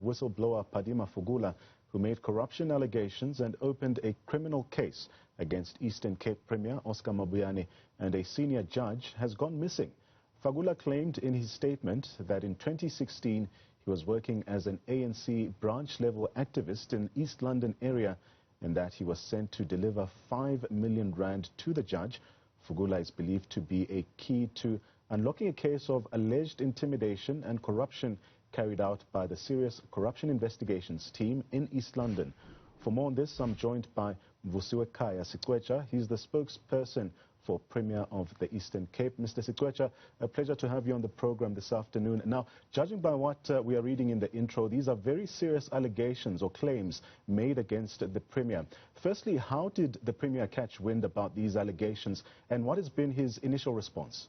Whistleblower Phadima Fukula, who made corruption allegations and opened a criminal case against Eastern Cape Premier Oscar Mabuyane and a senior judge, has gone missing. Fukula claimed in his statement that in 2016 he was working as an ANC branch-level activist in East London area and that he was sent to deliver 5 million rand to the judge. Fukula is believed to be a key to unlocking a case of alleged intimidation and corruption carried out by the Serious Corruption Investigations team in East London. For more on this, I'm joined by Sikwecha. He's the spokesperson for Premier of the Eastern Cape. Mr. Sikwecha, a pleasure to have you on the program this afternoon. Now, judging by what we are reading in the intro, these are very serious allegations or claims made against the Premier. Firstly, how did the Premier catch wind about these allegations, and what has been his initial response?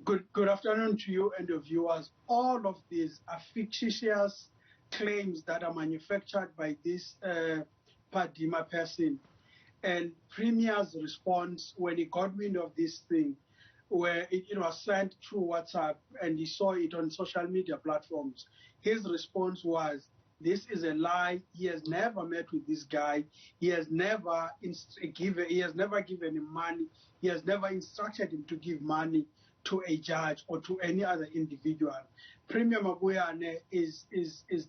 Good afternoon to you and the viewers. All of these are fictitious claims that are manufactured by this Phadima person. And Premier's response when he got wind of this thing, where it was sent through WhatsApp and he saw it on social media platforms, his response was, this is a lie. He has never met with this guy. He has never given him money. He has never instructed him to give money to a judge or to any other individual. Premier Mabuyane is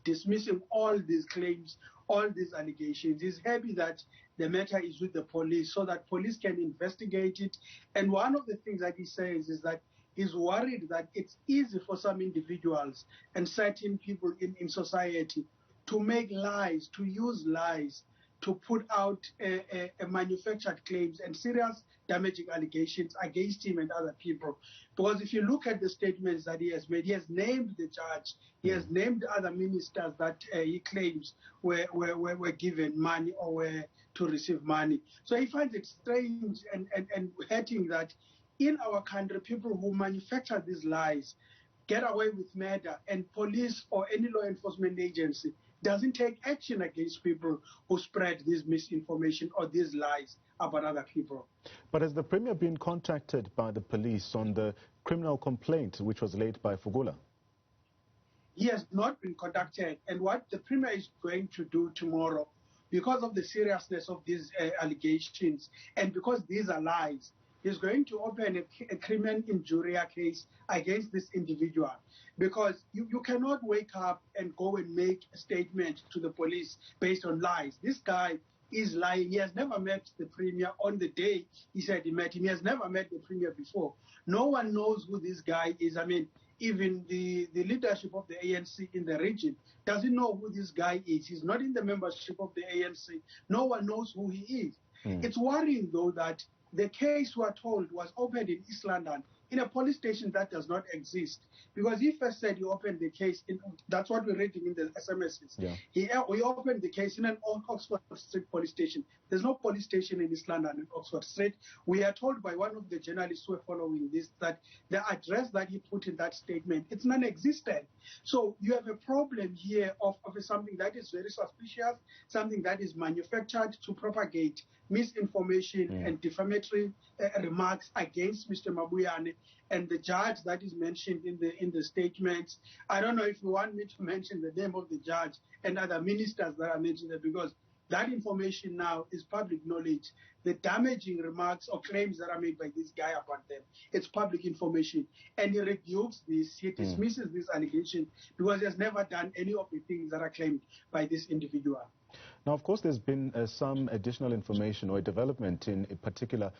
dismissing all these claims, all these allegations. He's happy that the matter is with the police so that police can investigate it. And one of the things that he says is that he's worried that it's easy for some individuals and certain people in society to make lies, to use lies, to put out manufactured claims and serious damaging allegations against him and other people. Because if you look at the statements that he has made, he has named the judge, he has named other ministers that he claims were given money or were to receive money. So he finds it strange and hurting that in our country, people who manufacture these lies get away with murder, and police or any law enforcement agency doesn't take action against people who spread this misinformation or these lies about other people. But has the Premier been contacted by the police on the criminal complaint which was laid by Fukula? He has not been contacted, and what the Premier is going to do tomorrow, because of the seriousness of these allegations and because these are lies, he's going to open a criminal injuria case against this individual, because you cannot wake up and go and make a statement to the police based on lies. This guy is lying. He has never met the Premier on the day he said he met him. He has never met the Premier before. No one knows who this guy is. I mean, even the leadership of the ANC in the region doesn't know who this guy is. He's not in the membership of the ANC. No one knows who he is. It's worrying, though, that the case, we are told, was opened in East London in a police station that does not exist. Because he first said he opened the case, that's what we're reading in the SMSs. Yeah. He opened the case in an Oxford Street police station. There's no police station in East London in Oxford Street. We are told by one of the journalists who are following this that the address that he put in that statement, it's non-existent. So you have a problem here of something that is very suspicious, something that is manufactured to propagate misinformation and defamatory remarks against Mr. Mabuyane and the judge that is mentioned in the statements. I don't know if you want me to mention the name of the judge and other ministers that are mentioned there, because that information now is public knowledge. The damaging remarks or claims that are made by this guy about them, it's public information. And he rebukes this, he dismisses this allegation because he has never done any of the things that are claimed by this individual. Now, of course, there's been some additional information or development in particular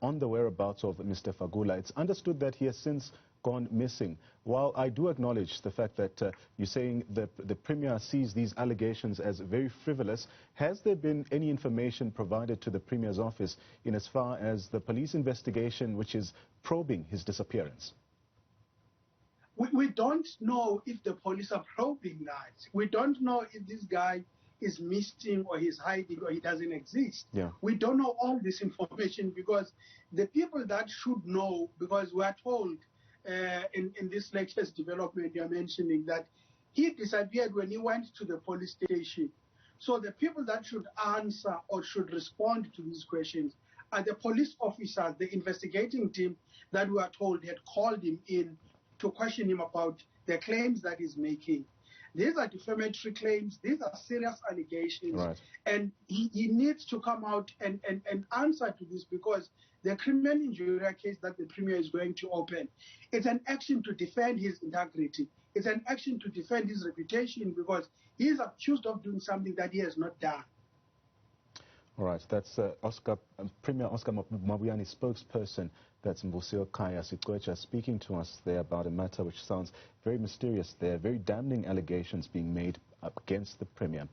on the whereabouts of Mr. Fukula. It's understood that he has since gone missing. While I do acknowledge the fact that you're saying that the Premier sees these allegations as very frivolous, has there been any information provided to the Premier's office in as far as the police investigation which is probing his disappearance? We don't know if the police are probing that. We don't know if this guy is missing or he's hiding or he doesn't exist. Yeah. We don't know all this information because the people that should know, because we are told in this latest development you're mentioning that he disappeared when he went to the police station. So the people that should answer or should respond to these questions are the police officers, the investigating team that we are told had called him in to question him about the claims that he's making. These are defamatory claims. These are serious allegations. Right. And he needs to come out and answer to this, because the criminal injury case that the Premier is going to open, it's an action to defend his integrity. It's an action to defend his reputation, because he is accused of doing something that he has not done. All right, that's Premier Oscar Mabuyane spokesperson, that's Mvusio Kaya Sikwecha, speaking to us there about a matter which sounds very mysterious there, very damning allegations being made against the Premier.